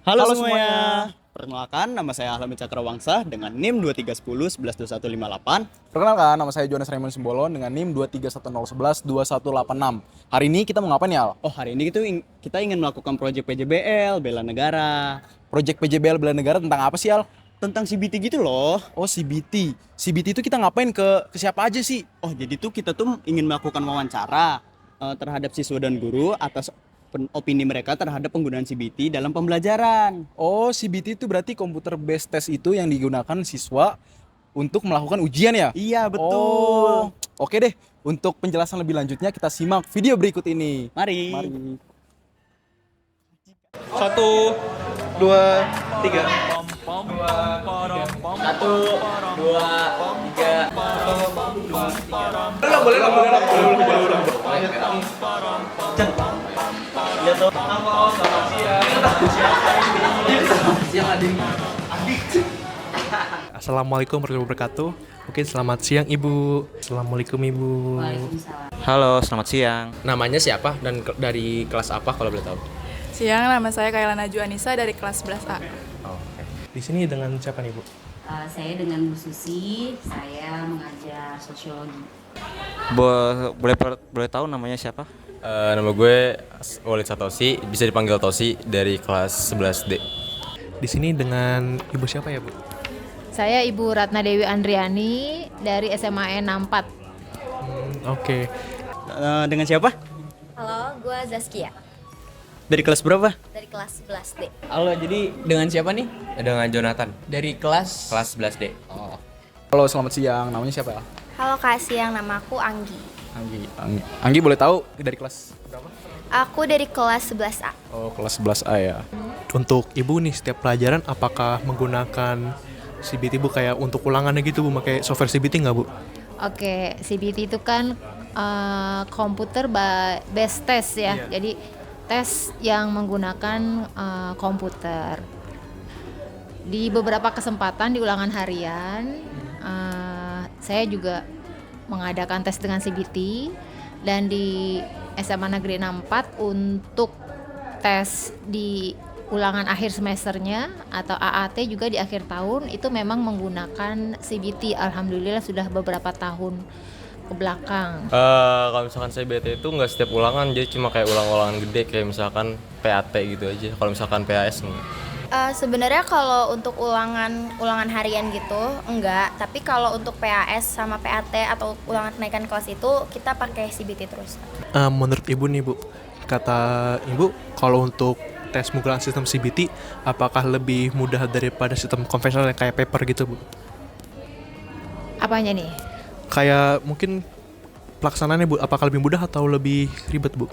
Halo Halo semuanya. semuanya. Perkenalkan, nama saya Ahlamin Cakrawangsa dengan NIM 2310 112158. Perkenalkan, nama saya Jonas Raymond Simbolon dengan NIM 23101112186. Hari ini kita mau ngapain ya, Al? Oh, hari ini kita ingin melakukan proyek PJBL Bela Negara Project PJBL Bela Negara tentang apa sih, Al? tentang CBT gitu loh. Oh, CBT. CBT itu kita ngapain ke siapa aja sih? Oh, jadi kita ingin melakukan wawancara terhadap siswa dan guru atas opini mereka terhadap penggunaan CBT dalam pembelajaran. Oh, CBT itu berarti computer based test itu yang digunakan siswa untuk melakukan ujian ya? Iya, Oh, betul. oke deh. Untuk penjelasan lebih lanjutnya kita simak video berikut ini. Mari. Mari. Satu, dua, tiga. Assalamualaikum warahmatullahi wabarakatuh. Mungkin selamat siang Ibu. Assalamualaikum Ibu. Halo, selamat siang. Namanya siapa dan dari kelas apa kalau boleh tahu? Siang, nama saya Kaila Najwa Anissa dari kelas 11A. Oke. Di sini dengan siapa nih Bu? Saya dengan Bu Susi, saya mengajar sosiologi. Boleh tahu namanya siapa? Nama gue Walid Satosi, bisa dipanggil Tosi dari kelas 11D. Di sini dengan Ibu siapa ya Bu? Saya Ibu Ratna Dewi Andriani dari SMA 64. Oke. Dengan siapa? Halo, gue Zaskia Dari kelas berapa? dari kelas 11D. Halo, jadi dengan siapa nih? Dengan Jonathan, Dari kelas 11D. Halo, selamat siang. Namanya siapa ya? Halo Kak Siang, nama aku Anggi. Anggi boleh tahu dari kelas berapa? Aku dari kelas 11A. Oh, kelas 11A ya. Untuk Ibu nih setiap pelajaran apakah menggunakan CBT Bu kayak untuk ulangannya gitu Bu, pakai software CBT nggak Bu? Oke, CBT itu kan komputer based test ya. Iya. Jadi tes yang menggunakan komputer. Di beberapa kesempatan di ulangan harian, saya juga mengadakan tes dengan CBT, dan di SMA Negeri 64 untuk tes di ulangan akhir semesternya atau AAT juga di akhir tahun itu memang menggunakan CBT. Alhamdulillah sudah beberapa tahun ke belakang. Kalau misalkan CBT itu nggak setiap ulangan, jadi cuma kayak ulang-ulangan gede kayak misalkan PAT gitu aja. Kalau misalkan PAS enggak. Sebenarnya kalau untuk ulangan harian gitu enggak, tapi kalau untuk PAS sama PAT atau ulangan kenaikan kelas itu kita pakai CBT terus. Menurut Ibu nih Bu, kata Ibu kalau untuk tes menggunakan sistem CBT apakah lebih mudah daripada sistem konvensional yang kayak paper gitu Bu? Apanya nih? Kayak mungkin pelaksanaannya Bu, apakah lebih mudah atau lebih ribet Bu?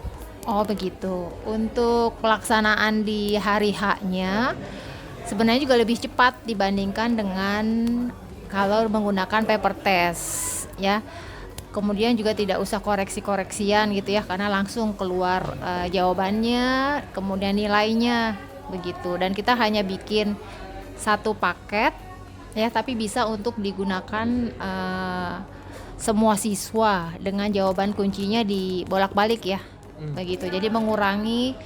Oh begitu. Untuk pelaksanaan di hari H-nya sebenarnya juga lebih cepat dibandingkan dengan kalau menggunakan paper test ya. Kemudian juga tidak usah koreksi-koreksian gitu ya, karena langsung keluar jawabannya, kemudian nilainya begitu. Dan kita hanya bikin satu paket ya, tapi bisa untuk digunakan semua siswa dengan jawaban kuncinya dibolak-balik ya. Begitu. Jadi mengurangi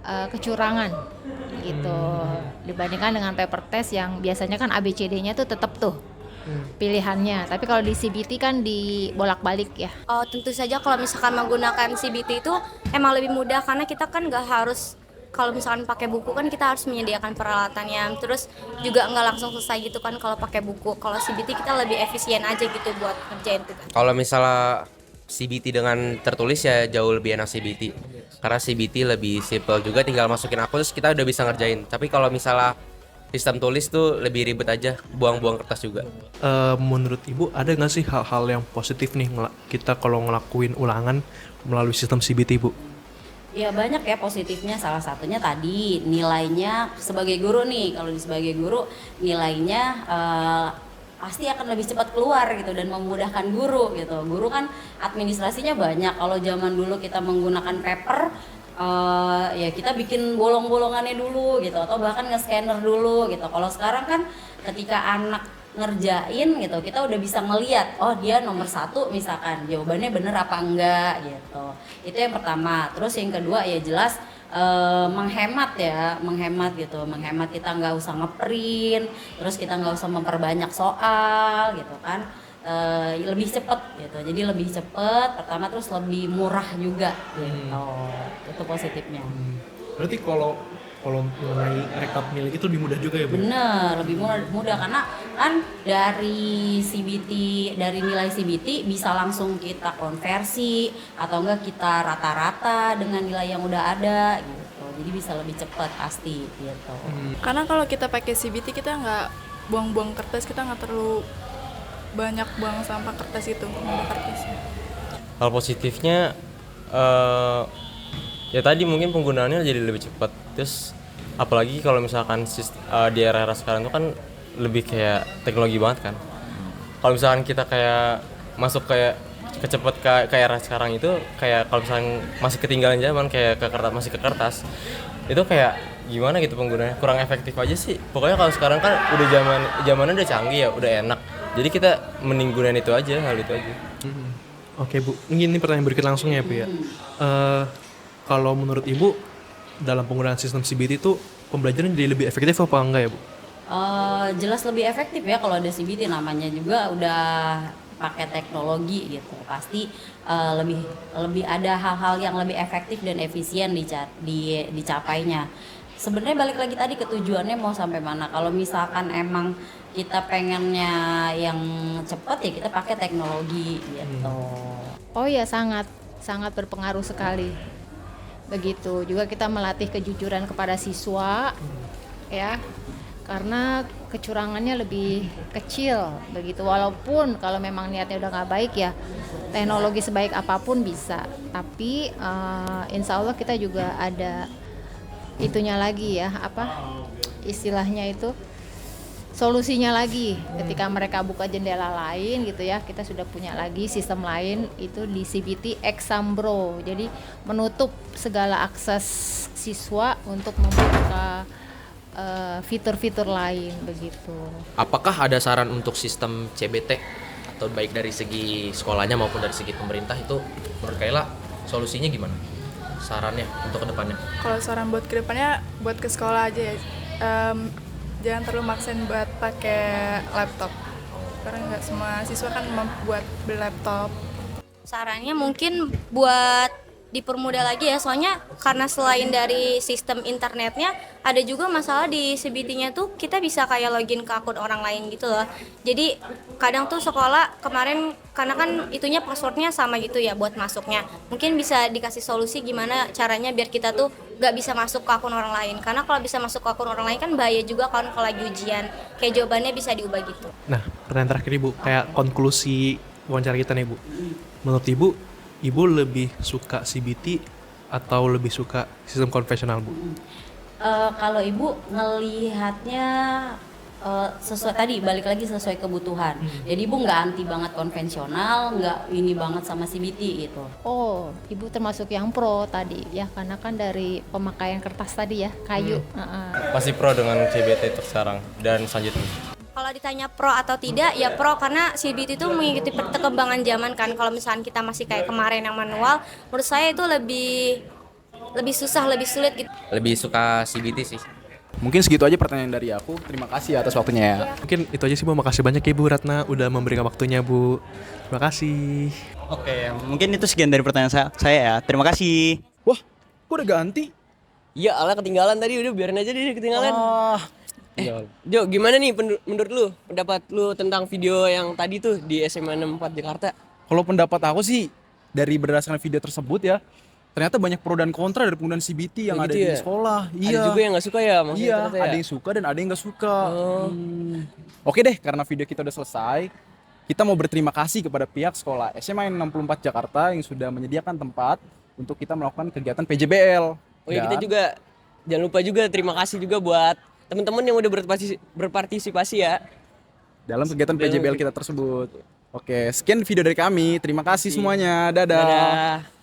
kecurangan gitu. Dibandingkan dengan paper test yang biasanya kan ABCD-nya tuh tetap tuh pilihannya. Tapi kalau di CBT kan dibolak-balik ya. Oh, tentu saja kalau misalkan menggunakan CBT itu emang lebih mudah karena kita kan nggak harus, kalau misalkan pakai buku kan kita harus menyediakan peralatannya, terus juga nggak langsung selesai gitu kan kalau pakai buku. Kalau CBT kita lebih efisien aja gitu buat ngerjain tugas. Kalau misalnya CBT dengan tertulis ya jauh lebih enak CBT. Karena CBT lebih simple juga, tinggal masukin akun terus kita udah bisa ngerjain. Tapi kalau misalnya sistem tulis tuh lebih ribet aja, buang-buang kertas juga. Menurut Ibu ada nggak sih hal-hal yang positif nih kita kalau ngelakuin ulangan melalui sistem CBT Bu? Ya banyak ya positifnya, salah satunya tadi nilainya sebagai guru nih. Kalau sebagai guru nilainya pasti akan lebih cepat keluar gitu dan memudahkan guru gitu. Guru kan administrasinya banyak. Kalau zaman dulu kita menggunakan paper, ya kita bikin bolong-bolongannya dulu gitu, atau bahkan nge-scanner dulu gitu. Kalau sekarang kan ketika anak ngerjain gitu, kita udah bisa ngeliat, oh dia nomor 1 misalkan, jawabannya bener apa enggak gitu. Itu yang pertama. Terus yang kedua ya jelas menghemat gitu, menghemat kita nggak usah ngeprint, terus kita nggak usah memperbanyak soal gitu kan. Lebih cepet gitu, jadi lebih cepet pertama, terus lebih murah juga gitu. Itu positifnya. Berarti kalau mengenai rekap nilai itu lebih mudah juga ya Bu? Bener, lebih mudah karena kan dari CBT, dari nilai CBT bisa langsung kita konversi atau enggak kita rata-rata dengan nilai yang udah ada gitu. Jadi bisa lebih cepat pasti gitu. Karena kalau kita pakai CBT kita nggak buang-buang kertas, kita nggak terlalu banyak buang sampah kertas itu, kertasnya. Hal positifnya ya tadi mungkin penggunaannya jadi lebih cepat. Terus apalagi kalau misalkan di era sekarang itu kan lebih kayak teknologi banget kan. Kalau misalkan kita kayak masuk kayak kecepet ke era sekarang itu kayak kalau misalkan masih ketinggalan zaman kayak masih ke kertas itu kayak gimana gitu penggunaannya, kurang efektif aja sih. Pokoknya kalau sekarang kan udah zamannya udah canggih ya, udah enak. Jadi kita mending gunain itu aja, hal itu aja. Oke Bu, ini pertanyaan berikut langsung ya Bu ya. Kalau menurut Ibu dalam penggunaan sistem CBT itu pembelajaran jadi lebih efektif apa enggak ya Bu? Jelas lebih efektif ya kalau ada CBT, namanya juga udah pakai teknologi gitu. Pasti lebih ada hal-hal yang lebih efektif dan efisien dicapainya. Sebenarnya balik lagi tadi ke tujuannya mau sampai mana. Kalau misalkan emang kita pengennya yang cepat ya kita pakai teknologi gitu. Oh ya, sangat berpengaruh sekali. Begitu juga kita melatih kejujuran kepada siswa ya, karena kecurangannya lebih kecil begitu. Walaupun kalau memang niatnya udah nggak baik ya, teknologi sebaik apapun bisa, tapi insya Allah kita juga ada itunya lagi ya, apa istilahnya itu, solusinya lagi. Ketika mereka buka jendela lain gitu ya, kita sudah punya lagi sistem lain, itu di CBT Exambro. Jadi menutup segala akses siswa untuk membuka fitur-fitur lain begitu. Apakah ada saran untuk sistem CBT atau baik dari segi sekolahnya maupun dari segi pemerintah itu menurut Kayla solusinya gimana? Sarannya untuk kedepannya? Kalau saran buat kedepannya, buat ke sekolah aja ya. Jangan terlalu maksain buat pakai laptop, karena nggak semua siswa kan membuat beli laptop. Sarannya mungkin buat dipermudah lagi ya, soalnya karena selain dari sistem internetnya ada juga masalah di CBT-nya tuh kita bisa kayak login ke akun orang lain gitu loh. Jadi kadang tuh sekolah kemarin karena kan itunya passwordnya sama gitu ya buat masuknya, mungkin bisa dikasih solusi gimana caranya biar kita tuh gak bisa masuk ke akun orang lain, karena kalau bisa masuk ke akun orang lain kan bahaya juga kan kalau lagi ujian, kayak jawabannya bisa diubah gitu. Nah, pertanyaan terakhir Ibu, kayak konklusi wawancara kita nih Bu. Menurut Ibu lebih suka CBT atau lebih suka sistem konvensional Bu? Kalau Ibu ngelihatnya sesuai tadi, balik lagi sesuai kebutuhan. Jadi Ibu nggak anti banget konvensional, nggak ini banget sama CBT gitu. Oh, Ibu termasuk yang pro tadi ya, karena kan dari pemakaian kertas tadi ya, kayu. Pasti pro dengan CBT untuk sekarang dan selanjutnya. Kalau ditanya pro atau tidak, ya pro, karena CBT itu mengikuti perkembangan zaman kan. Kalau misalkan kita masih kayak kemarin yang manual, menurut saya itu lebih susah, lebih sulit gitu. Lebih suka CBT sih. Mungkin segitu aja pertanyaan dari aku. Terima kasih atas waktunya ya. Mungkin itu aja sih Bu, makasih banyak ya Bu Ratna udah memberikan waktunya Bu. Terima kasih. Oke, mungkin itu sekian dari pertanyaan saya ya. Terima kasih. Wah, kok udah ganti? Iya, ala ketinggalan tadi, udah biarin aja deh ketinggalan. Jo, gimana nih menurut lu, pendapat lu tentang video yang tadi tuh di SMA 64 Jakarta? Kalau pendapat aku sih dari berdasarkan video tersebut ya, ternyata banyak pro dan kontra dari penggunaan CBT yang ada gitu di ya? sekolah. Ada juga yang nggak suka ya, maksudnya Iya, ternyata ya? ada yang suka dan ada yang nggak suka. Oke deh, karena video kita udah selesai, kita mau berterima kasih kepada pihak sekolah SMA 64 Jakarta yang sudah menyediakan tempat untuk kita melakukan kegiatan PJBL. Oh ya, kita juga jangan lupa juga terima kasih juga buat teman-teman yang udah berpartisipasi ya dalam kegiatan PJBL kita tersebut. Oke, sekian video dari kami. Terima kasih semuanya. Dadah. Dadah.